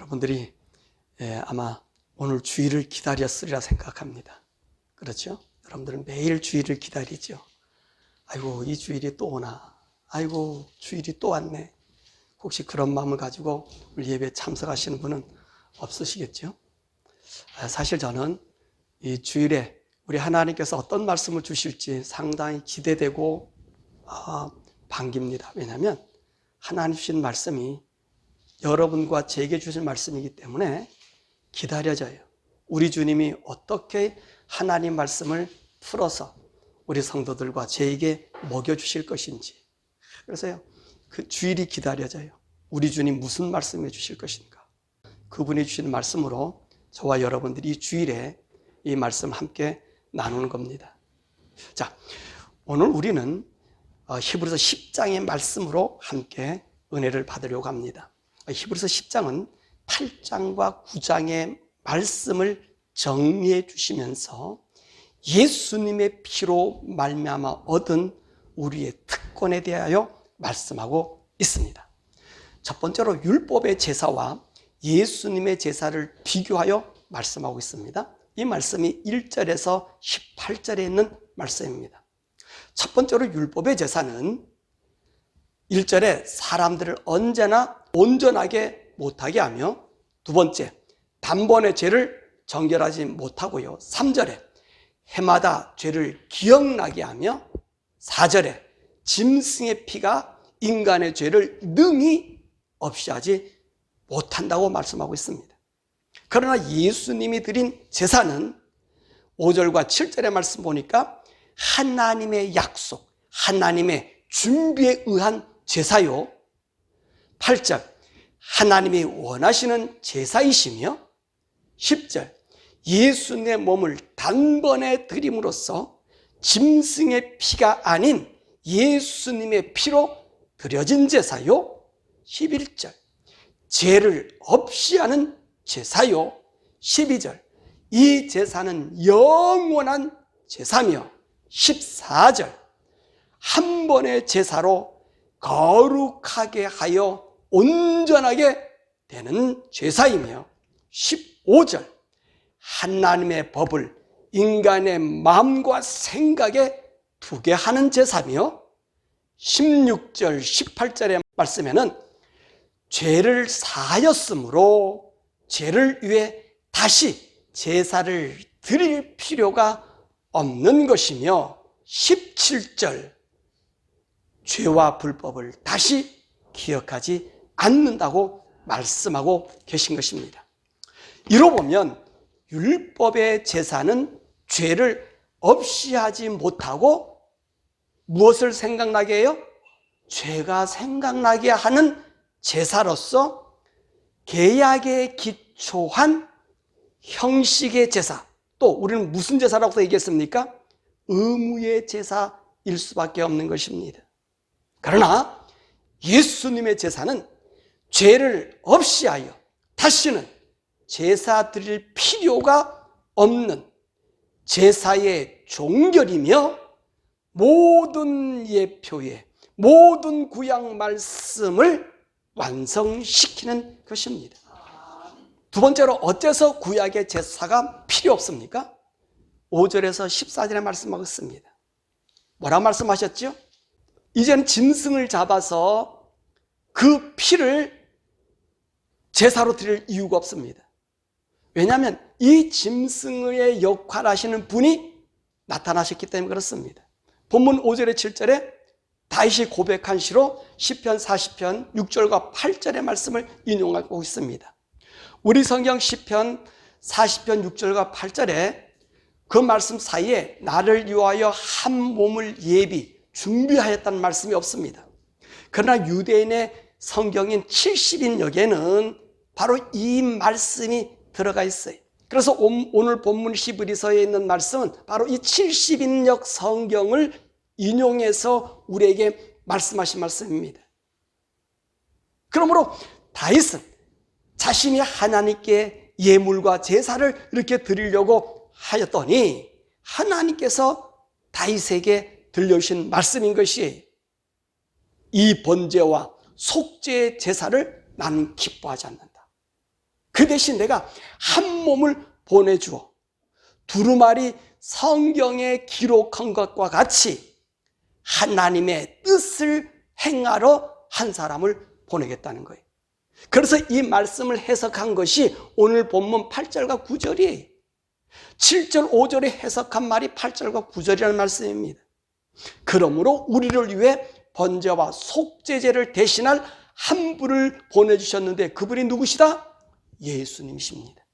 여러분들이 아마 오늘 주일을 기다렸으리라 생각합니다. 그렇죠? 여러분들은 매일 주일을 기다리죠. 아이고, 이 주일이 또 오나? 아이고, 주일이 또 왔네. 혹시 그런 마음을 가지고 우리 예배에 참석하시는 분은 없으시겠죠? 사실 저는 이 주일에 우리 하나님께서 어떤 말씀을 주실지 상당히 기대되고 반깁니다. 왜냐하면 하나님 주신 말씀이 여러분과 제게 주신 말씀이기 때문에 기다려져요. 우리 주님이 어떻게 하나님 말씀을 풀어서 우리 성도들과 제게 먹여주실 것인지. 그래서요, 그 주일이 기다려져요. 우리 주님 무슨 말씀해 주실 것인가. 그분이 주시는 말씀으로 저와 여러분들이 이 주일에 이 말씀 함께 나누는 겁니다. 자, 오늘 우리는 히브리서 10장의 말씀으로 함께 은혜를 받으려고 합니다. 히브리서 10장은 8장과 9장의 말씀을 정리해 주시면서 예수님의 피로 말미암아 얻은 우리의 특권에 대하여 말씀하고 있습니다. 첫 번째로 율법의 제사와 예수님의 제사를 비교하여 말씀하고 있습니다. 이 말씀이 1절에서 18절에 있는 말씀입니다. 첫 번째로 율법의 제사는 1절에 사람들을 언제나 온전하게 못하게 하며, 두 번째, 단번에 죄를 정결하지 못하고요, 3절에 해마다 죄를 기억나게 하며, 4절에 짐승의 피가 인간의 죄를 능히 없이 하지 못한다고 말씀하고 있습니다. 그러나 예수님이 드린 제사는 5절과 7절의 말씀 보니까 하나님의 약속, 하나님의 준비에 의한 제사요, 8절 하나님이 원하시는 제사이시며, 10절 예수님의 몸을 단번에 드림으로써 짐승의 피가 아닌 예수님의 피로 드려진 제사요, 11절 죄를 없이 하는 제사요, 12절 이 제사는 영원한 제사며, 14절 한 번의 제사로 거룩하게 하여 온전하게 되는 제사이며, 15절 하나님의 법을 인간의 마음과 생각에 두게 하는 제사며, 16절 18절의 말씀에는 죄를 사하였으므로 죄를 위해 다시 제사를 드릴 필요가 없는 것이며, 17절 죄와 불법을 다시 기억하지 않는다고 말씀하고 계신 것입니다. 이로 보면 율법의 제사는 죄를 없이 하지 못하고 무엇을 생각나게 해요? 죄가 생각나게 하는 제사로서 계약에 기초한 형식의 제사, 또 우리는 무슨 제사라고 얘기했습니까? 의무의 제사일 수밖에 없는 것입니다. 그러나 예수님의 제사는 죄를 없이 하여 다시는 제사 드릴 필요가 없는 제사의 종결이며, 모든 예표의 모든 구약 말씀을 완성시키는 것입니다. 두 번째로 어째서 구약의 제사가 필요 없습니까? 5절에서 14절에 말씀하고 있습니다. 뭐라고 말씀하셨죠? 이제는 짐승을 잡아서 그 피를 제사로 드릴 이유가 없습니다. 왜냐하면 이 짐승의 역할을 하시는 분이 나타나셨기 때문에 그렇습니다. 본문 5절에 7절에 다윗이 고백한 시로 시편 40편 6절과 8절의 말씀을 인용하고 있습니다. 우리 성경 시편 40편 6절과 8절에 그 말씀 사이에 나를 위하여 한 몸을 준비하였다는 말씀이 없습니다. 그러나 유대인의 성경인 70인역에는 바로 이 말씀이 들어가 있어요. 그래서 오늘 본문 히브리서에 있는 말씀은 바로 이 70인역 성경을 인용해서 우리에게 말씀하신 말씀입니다. 그러므로 다윗은 자신이 하나님께 예물과 제사를 이렇게 드리려고 하였더니 하나님께서 다윗에게 들려주신 말씀인 것이, 이 번제와 속죄의 제사를 나는 기뻐하지 않는다. 그 대신 내가 한 몸을 보내주어 두루마리 성경에 기록한 것과 같이 하나님의 뜻을 행하러 한 사람을 보내겠다는 거예요. 그래서 이 말씀을 해석한 것이 오늘 본문 8절과 9절이에요. 7절, 5절에 해석한 말이 8절과 9절이라는 말씀입니다. 그러므로 우리를 위해 번제와 속죄제를 대신할 한 분을 보내주셨는데 그분이 누구시다? 예수님이십니다.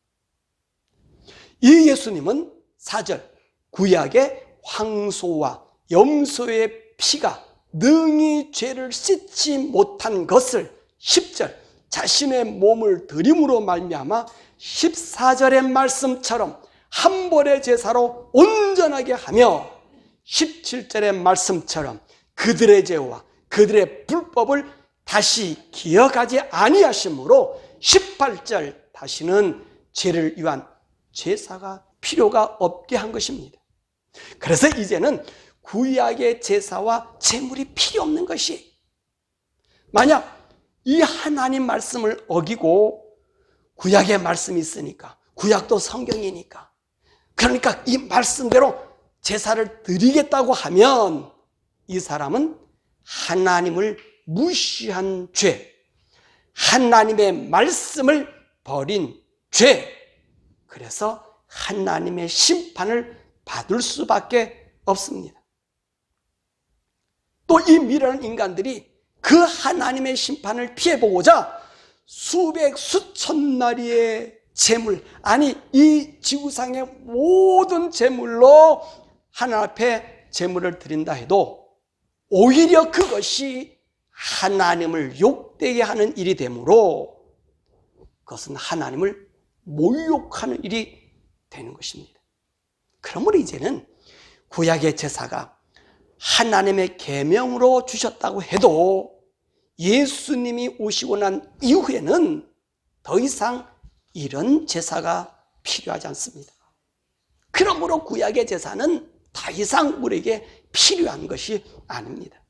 이 예수님은 4절, 구약의 황소와 염소의 피가 능히 죄를 씻지 못한 것을 10절, 자신의 몸을 드림으로 말미암아 14절의 말씀처럼 한 번의 제사로 온전하게 하며 17절의 말씀처럼 그들의 죄와 그들의 불법을 다시 기억하지 아니하심으로 18절 다시는 죄를 위한 제사가 필요가 없게 한 것입니다. 그래서 이제는 구약의 제사와 제물이 필요 없는 것이, 만약 이 하나님 말씀을 어기고 구약의 말씀이 있으니까, 구약도 성경이니까, 그러니까 이 말씀대로 제사를 드리겠다고 하면 이 사람은 하나님을 무시한 죄, 하나님의 말씀을 버린 죄, 그래서 하나님의 심판을 받을 수밖에 없습니다. 또 이 미련한 인간들이 그 하나님의 심판을 피해보고자 수백 수천 마리의 제물, 아니 이 지구상의 모든 제물로 하나님 앞에 제물을 드린다 해도 오히려 그것이 하나님을 욕되게 하는 일이 되므로 그것은 하나님을 모욕하는 일이 되는 것입니다. 그러므로 이제는 구약의 제사가 하나님의 계명으로 주셨다고 해도 예수님이 오시고 난 이후에는 더 이상 이런 제사가 필요하지 않습니다. 그러므로 구약의 제사는 더 이상 우리에게 필요한 것이 아닙니다.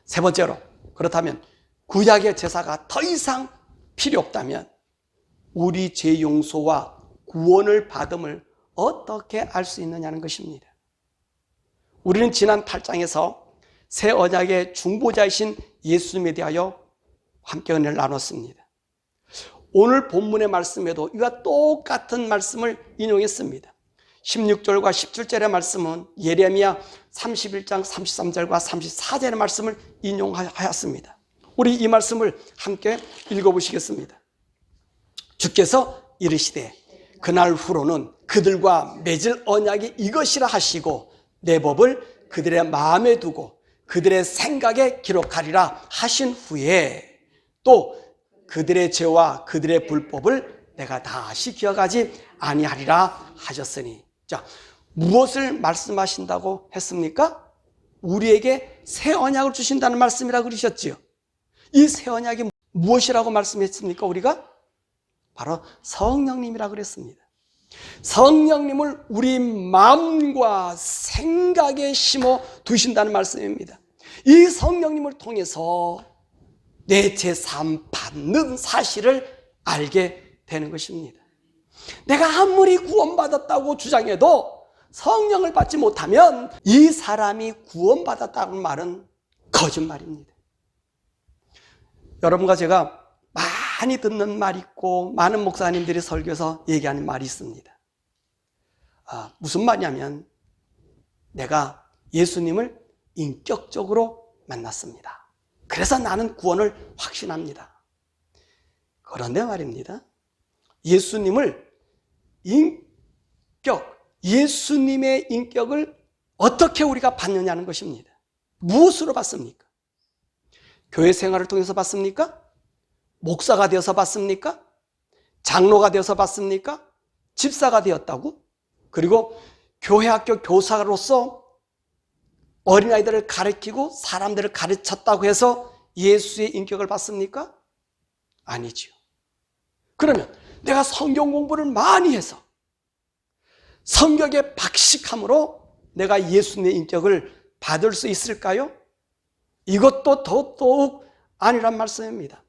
세 번째로, 그렇다면 구약의 제사가 더 이상 필요 없다면 우리 죄 용서와 구원을 받음을 어떻게 알 수 있느냐는 것입니다. 우리는 지난 8장에서 새 언약의 중보자이신 예수님에 대하여 함께 은혜를 나눴습니다. 오늘 본문의 말씀에도 이와 똑같은 말씀을 인용했습니다. 16절과 17절의 말씀은 예레미야 31장 33절과 34절의 말씀을 인용하였습니다. 우리 이 말씀을 함께 읽어보시겠습니다. 주께서 이르시되 그날 후로는 그들과 맺을 언약이 이것이라 하시고 내 법을 그들의 마음에 두고 그들의 생각에 기록하리라 하신 후에 또 그들의 죄와 그들의 불법을 내가 다시 기억하지 아니하리라 하셨으니, 자, 무엇을 말씀하신다고 했습니까? 우리에게 새 언약을 주신다는 말씀이라고 그러셨지요. 이 새 언약이 무엇이라고 말씀했습니까? 우리가 바로 성령님이라고 그랬습니다. 성령님을 우리 마음과 생각에 심어 두신다는 말씀입니다. 이 성령님을 통해서 내 제사함 받는 사실을 알게 되는 것입니다. 내가 아무리 구원받았다고 주장해도 성령을 받지 못하면 이 사람이 구원받았다는 말은 거짓말입니다. 여러분과 제가 많이 듣는 말이 있고 많은 목사님들이 설교에서 얘기하는 말이 있습니다. 무슨 말이냐면 내가 예수님을 인격적으로 만났습니다. 그래서 나는 구원을 확신합니다. 그런데 말입니다. 예수님을 예수님의 인격을 어떻게 우리가 받느냐는 것입니다. 무엇으로 받습니까? 교회 생활을 통해서 받습니까? 목사가 되어서 받습니까? 장로가 되어서 받습니까? 집사가 되었다고? 그리고 교회 학교 교사로서 어린아이들을 가르치고 사람들을 가르쳤다고 해서 예수의 인격을 받습니까? 아니지요. 그러면 내가 성경 공부를 많이 해서 성경에 박식함으로 내가 예수님의 인격을 받을 수 있을까요? 이것도 더더욱 아니란 말씀입니다.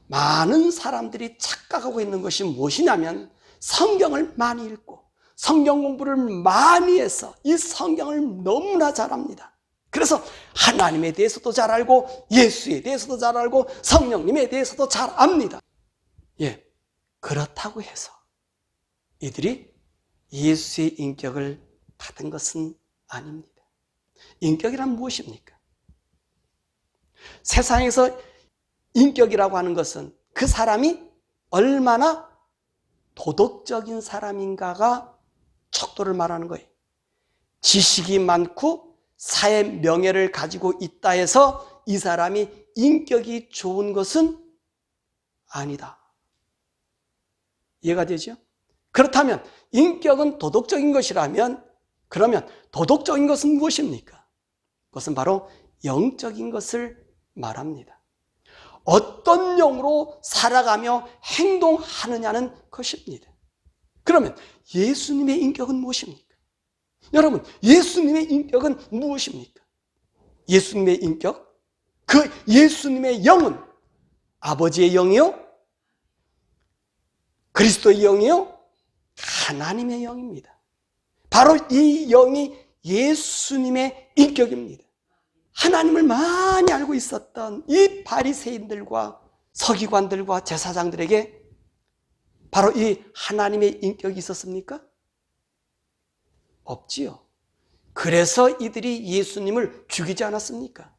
많은 사람들이 착각하고 있는 것이 무엇이냐면 성경을 많이 읽고 성경 공부를 많이 해서 이 성경을 너무나 잘 압니다. 그래서 하나님에 대해서도 잘 알고 예수에 대해서도 잘 알고 성령님에 대해서도 잘 압니다. 예, 그렇다고 해서 이들이 예수의 인격을 받은 것은 아닙니다. 인격이란 무엇입니까? 세상에서 인격이라고 하는 것은 그 사람이 얼마나 도덕적인 사람인가가 척도를 말하는 거예요. 지식이 많고 사회 명예를 가지고 있다 해서 이 사람이 인격이 좋은 것은 아니다. 이해가 되죠? 그렇다면 인격은 도덕적인 것이라면 그러면 도덕적인 것은 무엇입니까? 그것은 바로 영적인 것을 말합니다. 어떤 영으로 살아가며 행동하느냐는 것입니다. 그러면 예수님의 인격은 무엇입니까? 여러분, 예수님의 인격은 무엇입니까? 예수님의 인격? 그 예수님의 영은 아버지의 영이요? 그리스도의 영이요? 하나님의 영입니다. 바로 이 영이 예수님의 인격입니다. 하나님을 많이 알고 있었던 이 바리새인들과 서기관들과 제사장들에게 바로 이 하나님의 인격이 있었습니까? 없지요. 그래서 이들이 예수님을 죽이지 않았습니까?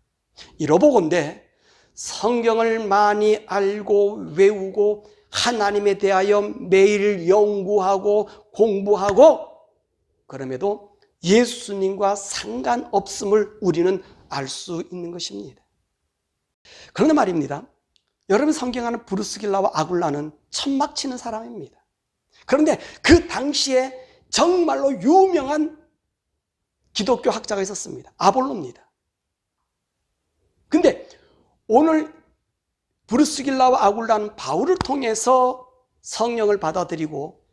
이러보건대 성경을 많이 알고 외우고 하나님에 대하여 매일 연구하고 공부하고 그럼에도 예수님과 상관없음을 우리는 알 수 있는 것입니다. 그런데 말입니다. 여러분 성경하는 브루스길라와 아굴라는 천막 치는 사람입니다. 그런데 그 당시에 정말로 유명한 기독교 학자가 있었습니다. 아볼로입니다. 근데 오늘 브루스길라와 아굴라는 바울을 통해서 성령을 받아들이고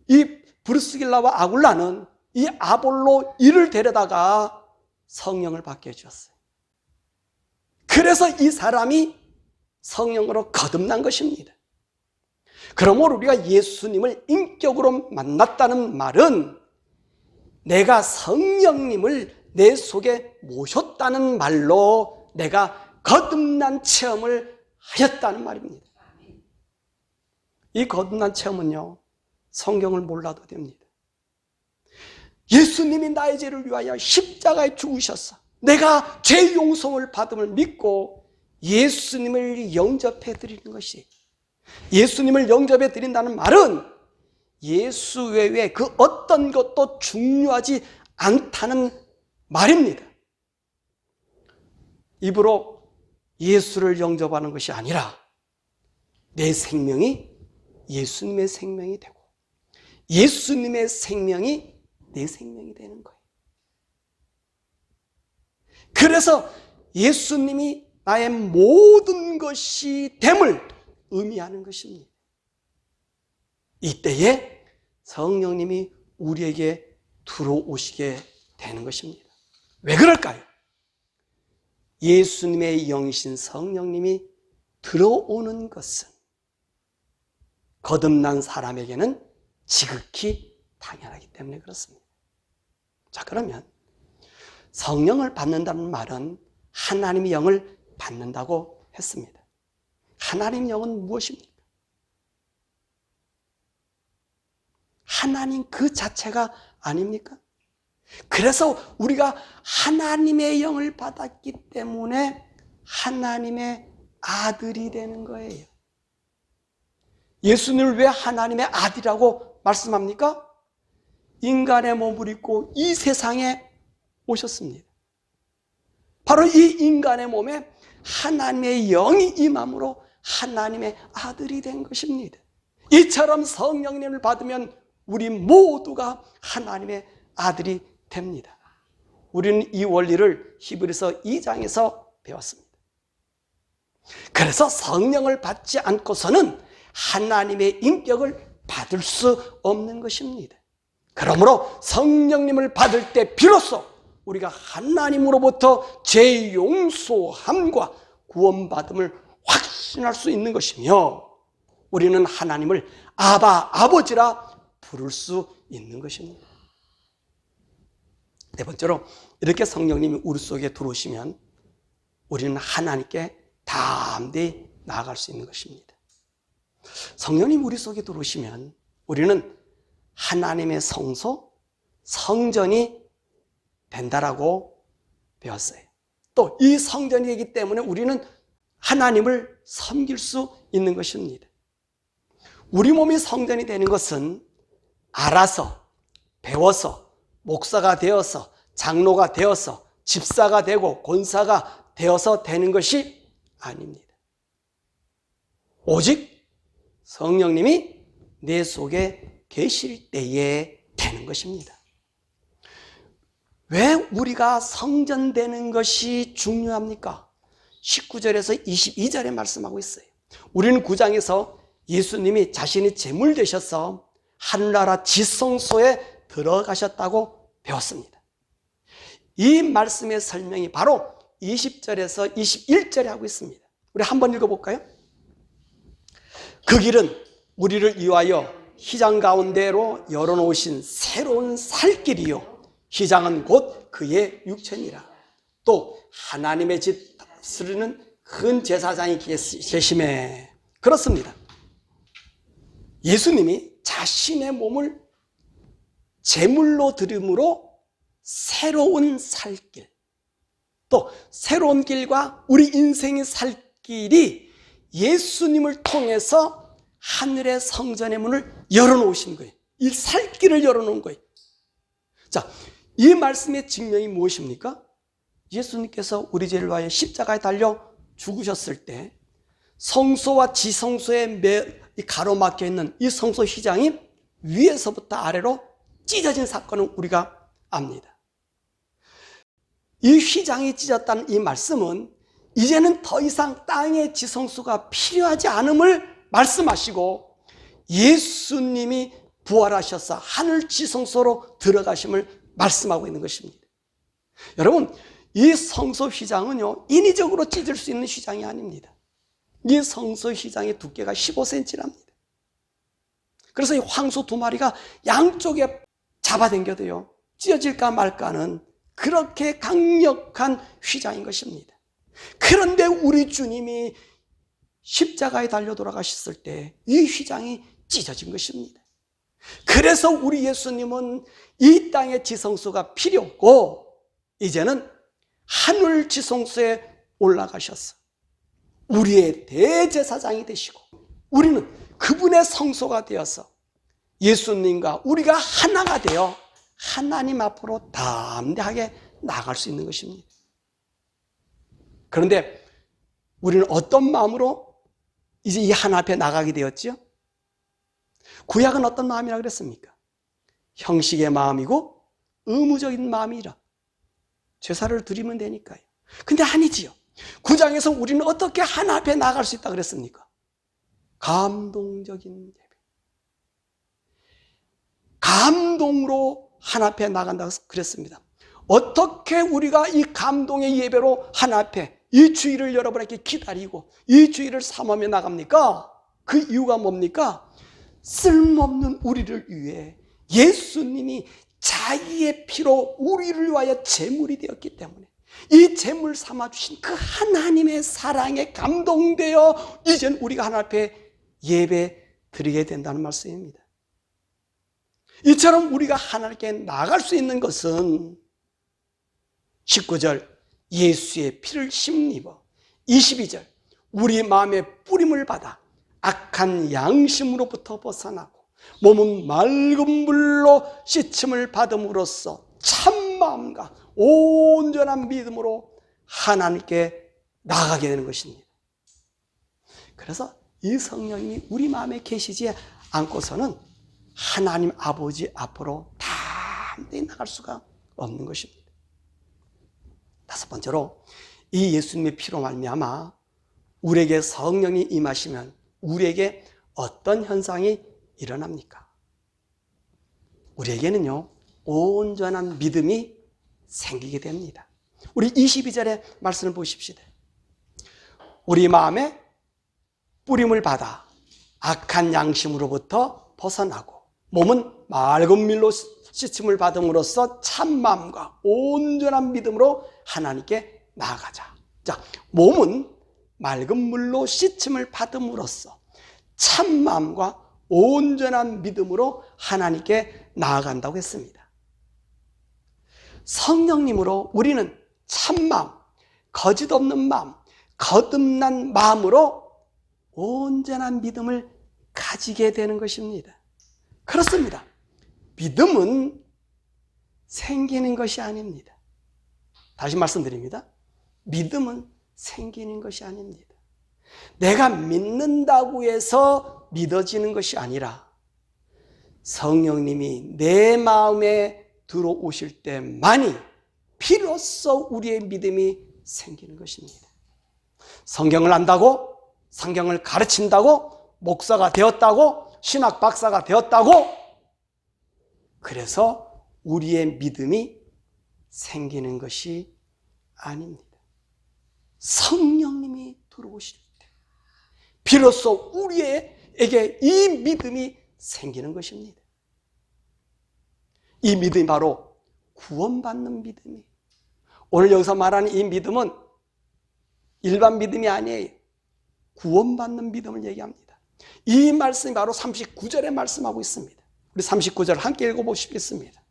이 브루스길라와 아굴라는 이 아볼로 이를 데려다가 성령을 받게 해주었어요. 그래서 이 사람이 성령으로 거듭난 것입니다. 그러므로 우리가 예수님을 인격으로 만났다는 말은 내가 성령님을 내 속에 모셨다는 말로 내가 거듭난 체험을 하였다는 말입니다. 이 거듭난 체험은요, 성경을 몰라도 됩니다. 예수님이 나의 죄를 위하여 십자가에 죽으셨어. 내가 죄 용서를 받음을 믿고 예수님을 영접해 드리는 것이, 예수님을 영접해 드린다는 말은 예수 외에 그 어떤 것도 중요하지 않다는 말입니다. 입으로 예수를 영접하는 것이 아니라 내 생명이 예수님의 생명이 되고 예수님의 생명이 내 생명이 되는 거예요. 그래서 예수님이 나의 모든 것이 됨을 의미하는 것입니다. 이때에 성령님이 우리에게 들어오시게 되는 것입니다. 왜 그럴까요? 예수님의 영이신 성령님이 들어오는 것은 거듭난 사람에게는 지극히 당연하기 때문에 그렇습니다. 자, 그러면 성령을 받는다는 말은 하나님의 영을 받는다고 했습니다. 하나님의 영은 무엇입니까? 하나님 그 자체가 아닙니까? 그래서 우리가 하나님의 영을 받았기 때문에 하나님의 아들이 되는 거예요. 예수님을 왜 하나님의 아들이라고 말씀합니까? 인간의 몸을 입고 이 세상에 오셨습니다. 바로 이 인간의 몸에 하나님의 영이 임함으로 하나님의 아들이 된 것입니다. 이처럼 성령님을 받으면 우리 모두가 하나님의 아들이 됩니다. 우리는 이 원리를 히브리서 2장에서 배웠습니다. 그래서 성령을 받지 않고서는 하나님의 인격을 받을 수 없는 것입니다. 그러므로 성령님을 받을 때 비로소 우리가 하나님으로부터 죄 용서함과 구원받음을 확신할 수 있는 것이며 우리는 하나님을 아바, 아버지라 부를 수 있는 것입니다. 네 번째로 이렇게 성령님이 우리 속에 들어오시면 우리는 하나님께 담대히 나아갈 수 있는 것입니다. 성령님 우리 속에 들어오시면 우리는 하나님의 성소, 성전이 된다라고 배웠어요. 또 이 성전이기 때문에 우리는 하나님을 섬길 수 있는 것입니다. 우리 몸이 성전이 되는 것은 알아서, 배워서, 목사가 되어서, 장로가 되어서, 집사가 되고 권사가 되어서 되는 것이 아닙니다. 오직 성령님이 내 속에 계실 때에 되는 것입니다. 왜 우리가 성전되는 것이 중요합니까? 19절에서 22절에 말씀하고 있어요. 우리는 9장에서 예수님이 자신이 제물 되셔서 하늘나라 지성소에 들어가셨다고 배웠습니다. 이 말씀의 설명이 바로 20절에서 21절에 하고 있습니다. 우리 한번 읽어볼까요? 그 길은 우리를 위하여 휘장 가운데로 열어놓으신 새로운 살길이요 휘장은 곧 그의 육체니라. 또 하나님의 집 다스리는 큰 제사장이 계심에 그렇습니다. 예수님이 자신의 몸을 제물로 드림으로 새로운 살길, 또 새로운 길과 우리 인생의 살 길이 예수님을 통해서 하늘의 성전의 문을 열어놓으신 거예요. 이 살길을 열어놓은 거예요. 자, 이 말씀의 증명이 무엇입니까? 예수님께서 우리 죄를 위하여 십자가에 달려 죽으셨을 때 성소와 지성소에 가로막혀 있는 이 성소 휘장이 위에서부터 아래로 찢어진 사건을 우리가 압니다. 이 휘장이 찢었다는 이 말씀은 이제는 더 이상 땅의 지성소가 필요하지 않음을 말씀하시고 예수님이 부활하셔서 하늘 지성소로 들어가심을 말씀하고 있는 것입니다. 여러분, 이 성소 휘장은요 인위적으로 찢을 수 있는 휘장이 아닙니다. 이 성소 휘장의 두께가 15cm랍니다. 그래서 이 황소 2마리가 양쪽에 잡아당겨도요 찢어질까 말까는 그렇게 강력한 휘장인 것입니다. 그런데 우리 주님이 십자가에 달려 돌아가셨을 때 이 휘장이 찢어진 것입니다. 그래서 우리 예수님은 이 땅의 지성소가 필요 없고 이제는 하늘 지성소에 올라가셔서 우리의 대제사장이 되시고 우리는 그분의 성소가 되어서 예수님과 우리가 하나가 되어 하나님 앞으로 담대하게 나갈 수 있는 것입니다. 그런데 우리는 어떤 마음으로 이제 이 하나 앞에 나가게 되었지요? 구약은 어떤 마음이라 그랬습니까? 형식의 마음이고 의무적인 마음이라 제사를 드리면 되니까요. 근데 아니지요. 9장에서 우리는 어떻게 하나 앞에 나갈 수 있다 그랬습니까? 감동적인 예배. 감동으로 하나 앞에 나간다고 그랬습니다. 어떻게 우리가 이 감동의 예배로 하나 앞에 이 주일을 여러분에게 기다리고 이 주일을 삼으며 나갑니까? 그 이유가 뭡니까? 쓸모없는 우리를 위해 예수님이 자기의 피로 우리를 위하여 제물이 되었기 때문에 이 제물 삼아주신 그 하나님의 사랑에 감동되어 이젠 우리가 하나님 앞에 예배 드리게 된다는 말씀입니다. 이처럼 우리가 하나님께 나갈 수 있는 것은 19절 예수의 피를 힘입어 22절 우리 마음의 뿌림을 받아 악한 양심으로부터 벗어나고 몸은 맑은 물로 씻음을 받음으로써 참마음과 온전한 믿음으로 하나님께 나가게 되는 것입니다. 그래서 이 성령님이 우리 마음에 계시지 않고서는 하나님 아버지 앞으로 담대히 나갈 수가 없는 것입니다. 5번째로 이 예수님의 피로 말미암아 우리에게 성령이 임하시면 우리에게 어떤 현상이 일어납니까? 우리에게는요 온전한 믿음이 생기게 됩니다. 우리 22절의 말씀을 보십시다. 우리 마음에 뿌림을 받아 악한 양심으로부터 벗어나고 몸은 맑은 물로 씻음을 받음으로써 참마음과 온전한 믿음으로 하나님께 나아가자. 자, 몸은 맑은 물로 씻음을 받음으로써 참마음과 온전한 믿음으로 하나님께 나아간다고 했습니다. 성령님으로 우리는 참마음, 거짓 없는 마음, 거듭난 마음으로 온전한 믿음을 가지게 되는 것입니다. 그렇습니다. 믿음은 생기는 것이 아닙니다. 다시 말씀드립니다. 믿음은 생기는 것이 아닙니다. 내가 믿는다고 해서 믿어지는 것이 아니라 성령님이 내 마음에 들어오실 때만이 비로소 우리의 믿음이 생기는 것입니다. 성경을 안다고, 성경을 가르친다고, 목사가 되었다고, 신학 박사가 되었다고, 그래서 우리의 믿음이 생기는 것이 아닙니다. 성령님이 들어오실 때 비로소 우리에게 이 믿음이 생기는 것입니다. 이 믿음이 바로 구원받는 믿음이에요. 오늘 여기서 말하는 이 믿음은 일반 믿음이 아니에요. 구원받는 믿음을 얘기합니다. 이 말씀이 바로 39절에 말씀하고 있습니다. 우리 39절 함께 읽어보시겠습니다.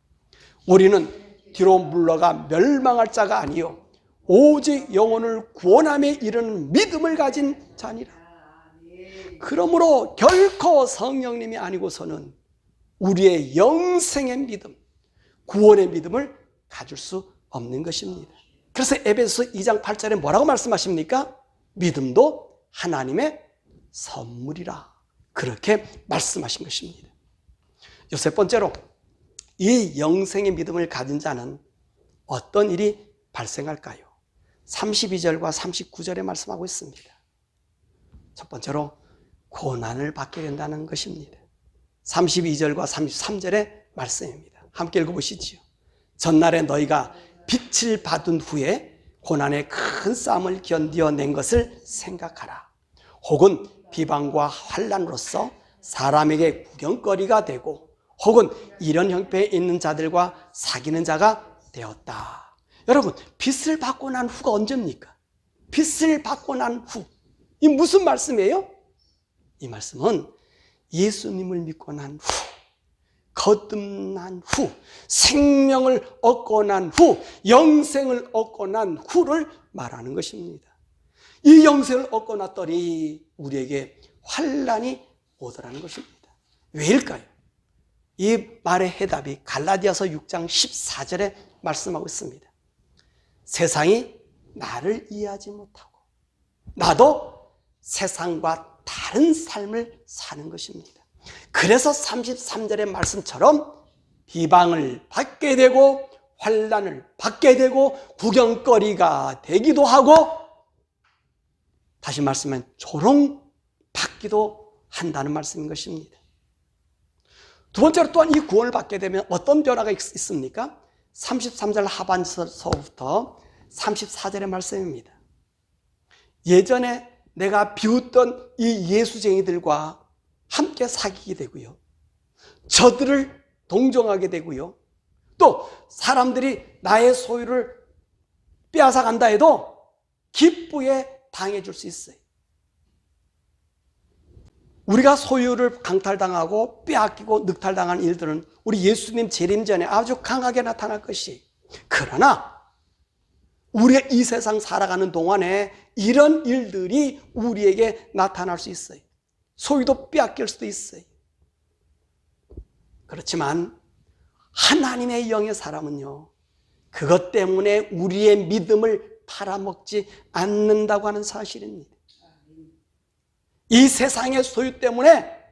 우리는 뒤로 물러가 멸망할 자가 아니요 오직 영혼을 구원함에 이르는 믿음을 가진 자니라. 그러므로 결코 성령님이 아니고서는 우리의 영생의 믿음, 구원의 믿음을 가질 수 없는 것입니다. 그래서 에베소서 2장 8절에 뭐라고 말씀하십니까? 믿음도 하나님의 선물이라, 그렇게 말씀하신 것입니다. 세 번째로 이 영생의 믿음을 가진 자는 어떤 일이 발생할까요? 32절과 39절에 말씀하고 있습니다. 첫 번째로 고난을 받게 된다는 것입니다. 32절과 33절의 말씀입니다. 함께 읽어보시지요. 전날에 너희가 빛을 받은 후에 고난의 큰 싸움을 견디어낸 것을 생각하라. 혹은 비방과 환난으로서 사람에게 구경거리가 되고 혹은 이런 형편에 있는 자들과 사귀는 자가 되었다. 여러분, 빛을 받고 난 후가 언제입니까? 빛을 받고 난 후. 이 무슨 말씀이에요? 이 말씀은 예수님을 믿고 난 후, 거듭난 후, 생명을 얻고 난 후, 영생을 얻고 난 후를 말하는 것입니다. 이 영생을 얻고 났더니 우리에게 환난이 오더라는 것입니다. 왜일까요? 이 말의 해답이 갈라디아서 6장 14절에 말씀하고 있습니다. 세상이 나를 이해하지 못하고 나도 세상과 다른 삶을 사는 것입니다. 그래서 33절의 말씀처럼 비방을 받게 되고 환난을 받게 되고 구경거리가 되기도 하고 다시 말씀하면 조롱받기도 한다는 말씀인 것입니다. 두 번째로 또한 이 구원을 받게 되면 어떤 변화가 있습니까? 33절 하반서부터 34절의 말씀입니다. 예전에 내가 비웃던 이 예수쟁이들과 함께 사귀게 되고요. 저들을 동정하게 되고요. 또 사람들이 나의 소유를 빼앗아 간다 해도 기쁘게 당해줄 수 있어요. 우리가 소유를 강탈당하고 빼앗기고 늑탈당한 일들은 우리 예수님 재림 전에 아주 강하게 나타날 것이, 그러나 우리가 이 세상 살아가는 동안에 이런 일들이 우리에게 나타날 수 있어요. 소유도 빼앗길 수도 있어요. 그렇지만 하나님의 영의 사람은요, 그것 때문에 우리의 믿음을 팔아먹지 않는다고 하는 사실입니다. 이 세상의 소유 때문에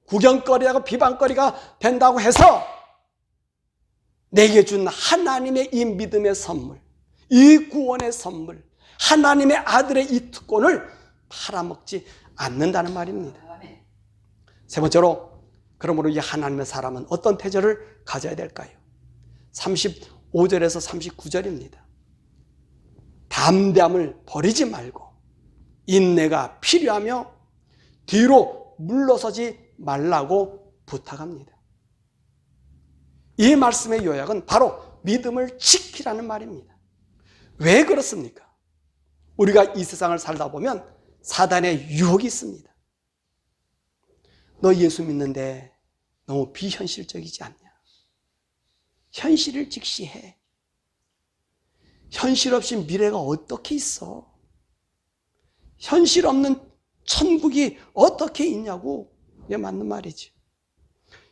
구경거리하고 비방거리가 된다고 해서 내게 준 하나님의 이 믿음의 선물, 이 구원의 선물, 하나님의 아들의 이 특권을 팔아먹지 않는다는 말입니다. 세 번째로, 그러므로 이 하나님의 사람은 어떤 태도를 가져야 될까요? 35절에서 39절입니다. 담대함을 버리지 말고 인내가 필요하며 뒤로 물러서지 말라고 부탁합니다. 이 말씀의 요약은 바로 믿음을 지키라는 말입니다. 왜 그렇습니까? 우리가 이 세상을 살다 보면 사단의 유혹이 있습니다. 너 예수 믿는데 너무 비현실적이지 않냐? 현실을 직시해. 현실 없이 미래가 어떻게 있어? 현실 없는 천국이 어떻게 있냐고. 이게 맞는 말이지.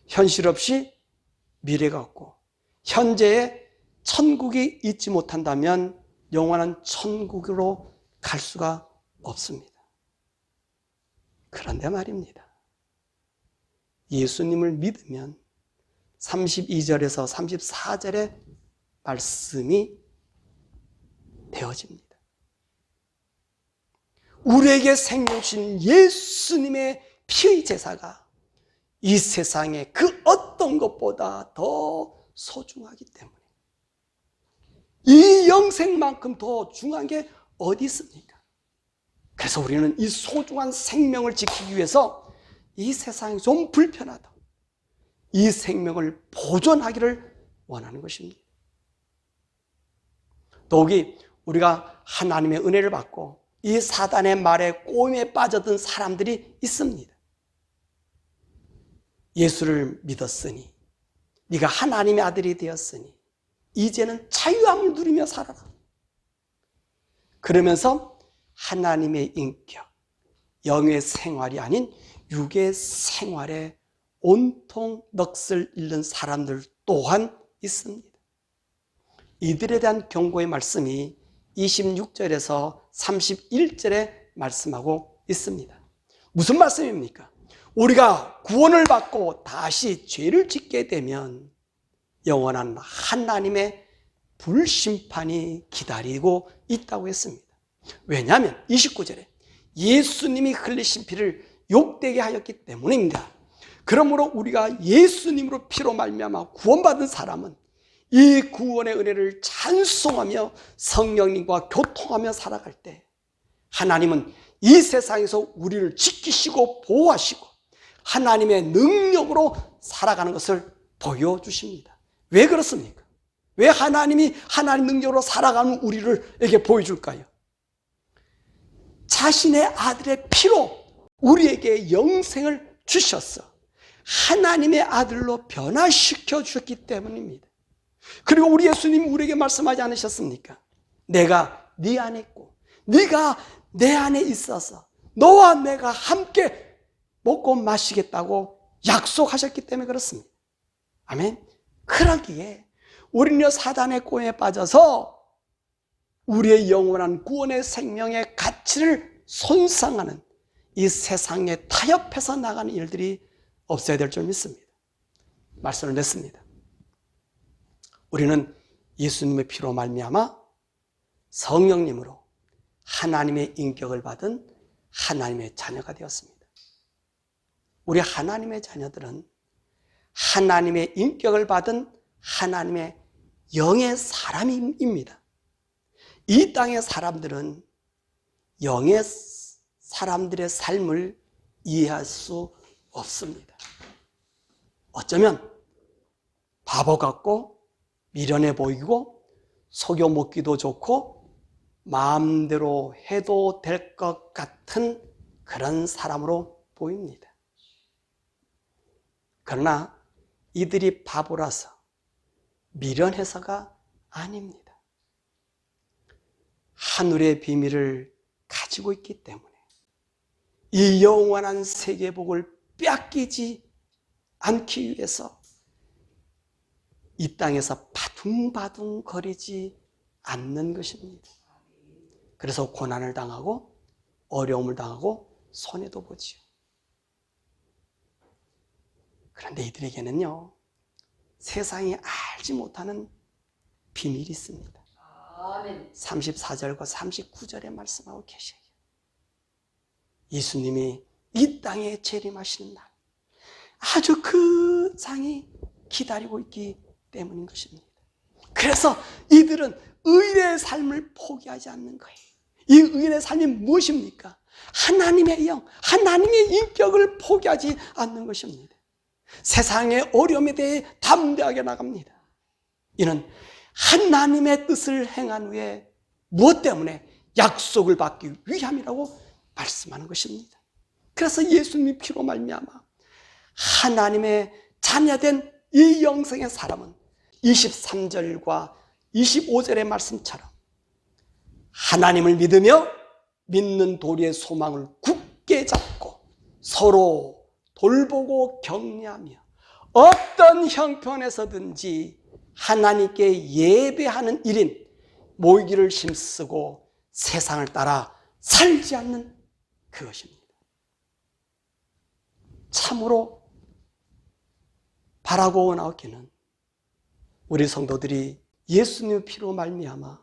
현실 없이 미래가 없고 현재에 천국이 있지 못한다면 영원한 천국으로 갈 수가 없습니다. 그런데 말입니다. 예수님을 믿으면 32절에서 34절의 말씀이 되어집니다. 우리에게 생명 주신 예수님의 피의 제사가 이 세상의 그 어떤 것보다 더 소중하기 때문에 이 영생만큼 더 중요한 게 어디 있습니까? 그래서 우리는 이 소중한 생명을 지키기 위해서 이 세상이 좀 불편하다. 이 생명을 보존하기를 원하는 것입니다. 더욱이 우리가 하나님의 은혜를 받고 이 사단의 말에 꼬임에 빠져든 사람들이 있습니다. 예수를 믿었으니 네가 하나님의 아들이 되었으니 이제는 자유함을 누리며 살아라. 그러면서 하나님의 인격, 영의 생활이 아닌 육의 생활에 온통 넋을 잃는 사람들 또한 있습니다. 이들에 대한 경고의 말씀이 26절에서 31절에 말씀하고 있습니다. 무슨 말씀입니까? 우리가 구원을 받고 다시 죄를 짓게 되면 영원한 하나님의 불심판이 기다리고 있다고 했습니다. 왜냐하면 29절에 예수님이 흘리신 피를 욕되게 하였기 때문입니다. 그러므로 우리가 예수님으로 피로 말미암아 구원받은 사람은 이 구원의 은혜를 찬송하며 성령님과 교통하며 살아갈 때 하나님은 이 세상에서 우리를 지키시고 보호하시고 하나님의 능력으로 살아가는 것을 보여주십니다. 왜 그렇습니까? 왜 하나님이 하나님 능력으로 살아가는 우리에게 보여줄까요? 자신의 아들의 피로 우리에게 영생을 주셨어. 하나님의 아들로 변화시켜 주셨기 때문입니다. 그리고 우리 예수님 우리에게 말씀하지 않으셨습니까? 내가 네 안에 있고 네가 내 안에 있어서 너와 내가 함께 먹고 마시겠다고 약속하셨기 때문에 그렇습니다. 아멘. 그러기에 우리는 사단의 꼬임에 빠져서 우리의 영원한 구원의 생명의 가치를 손상하는 이 세상에 타협해서 나가는 일들이 없어야 될 줄 믿습니다. 말씀을 냈습니다. 우리는 예수님의 피로 말미암아 성령님으로 하나님의 인격을 받은 하나님의 자녀가 되었습니다. 우리 하나님의 자녀들은 하나님의 인격을 받은 하나님의 영의 사람입니다. 이 땅의 사람들은 영의 사람들의 삶을 이해할 수 없습니다. 어쩌면 바보 같고 미련해 보이고 속여 먹기도 좋고 마음대로 해도 될 것 같은 그런 사람으로 보입니다. 그러나 이들이 바보라서 미련해서가 아닙니다. 하늘의 비밀을 가지고 있기 때문에 이 영원한 세계복을 빼앗기지 않기 위해서 이 땅에서 바둥바둥 거리지 않는 것입니다. 그래서 고난을 당하고 어려움을 당하고 손해도 보지요. 그런데 이들에게는요, 세상이 알지 못하는 비밀이 있습니다. 34절과 39절에 말씀하고 계셔요. 예수님이 이 땅에 재림하시는 날, 아주 그 장이 기다리고 있기 때문인 것입니다. 그래서 이들은 의의 삶을 포기하지 않는 거예요. 이 의인의 삶이 무엇입니까? 하나님의 영, 하나님의 인격을 포기하지 않는 것입니다. 세상의 어려움에 대해 담대하게 나갑니다. 이는 하나님의 뜻을 행한 후에 무엇 때문에? 약속을 받기 위함이라고 말씀하는 것입니다. 그래서 예수님의 피로 말미암아 하나님의 자녀된 이 영생의 사람은 23절과 25절의 말씀처럼 하나님을 믿으며 믿는 도리의 소망을 굳게 잡고 서로 돌보고 격려하며 어떤 형편에서든지 하나님께 예배하는 일인 모이기를 힘쓰고 세상을 따라 살지 않는 그것입니다. 참으로 바라고 원하기는 우리 성도들이 예수님의 피로 말미암아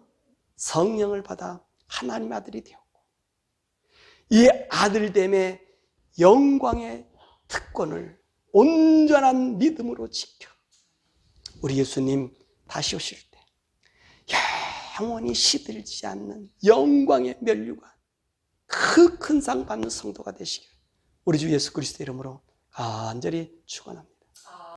성령을 받아 하나님의 아들이 되었고 이 아들됨의 영광의 특권을 온전한 믿음으로 지켜 우리 예수님 다시 오실 때 영원히 시들지 않는 영광의 면류관 그 큰 상 받는 성도가 되시길 우리 주 예수 그리스도 이름으로 간절히 축원합니다.